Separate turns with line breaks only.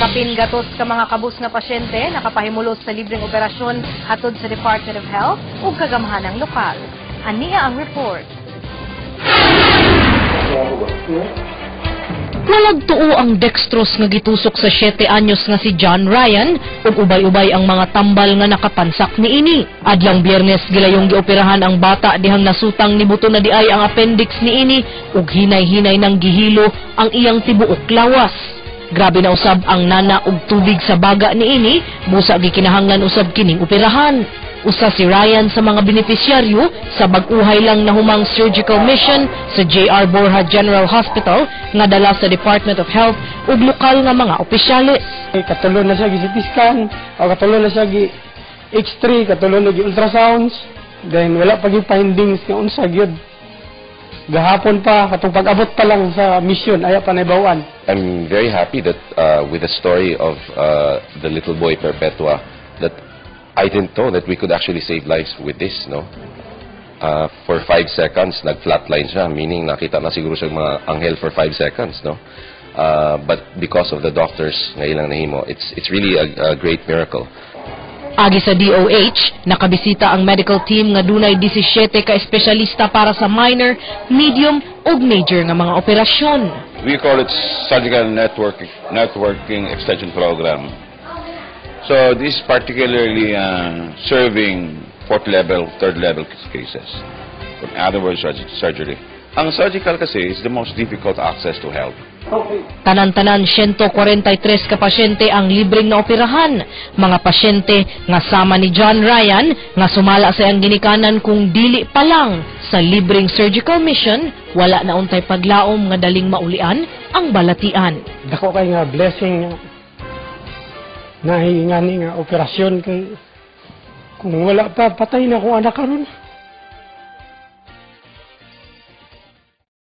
Kapin gatos ka mga kabus nga pasyente nakapahimulos sa libreng operasyon hatod sa Department of Health ug kagamhanang lokal. Aniya ang report.
Nalagtuo ang dextrose nga gitusok sa 7 anyos nga si John Ryan ug ubay-ubay ang mga tambal nga nakapansak niini. Adlang Biyernes gilayong gioperahan ang bata dihang nasutang ni buto na diay ang appendix niini ug hinay-hinay nang gihilo ang iyang tibuok lawas. Grabe na usab ang nana ug tubig sa baga niini, busa gikinahanglan usab kining operahan. Usa si Ryan sa mga benepisyaryo sa bag-uhay lang nahumang surgical mission sa J.R. Borja General Hospital nga dala sa Department of Health ug lokal nga mga opisyalis.
Katulo na siya gi-CT scan, o katulo na siya gi X-ray, katulo na gi ultrasounds, then wala pa gi findings nga unsa gyud. Gahapon pa katong pag-abot pa lang sa mission aya pa naibawan.
I'm very happy that with the story of the little boy Perpetua, that I didn't know that we could actually save lives with this, no? For 5 seconds, nag-flatline siya, meaning nakita na siguro siya mga anghel for 5 seconds, no? But because of the doctors nga ilang nahimo, it's really a great miracle.
Agi sa DOH, nakabisita ang medical team nga dunay 17 ka espesyalista para sa minor, medium ug major nga mga operasyon.
We call it surgical networking extension program. So this is particularly serving 4th level, 3rd level cases. In other words, surgery. Ang surgical kasi is the most difficult access to health.
Tanan-tanan 143 ka pasyente ang libreng na operahan. Mga pasyente nga sama ni John Ryan nga sumala sa iyang ginikanan kung dili pa lang sa libreng surgical mission, wala na untay paglaom nga daling maulian ang balatian.
Dako kay nga blessing na hingani nga operasyon kay kung wala pa patay na ko anak karon.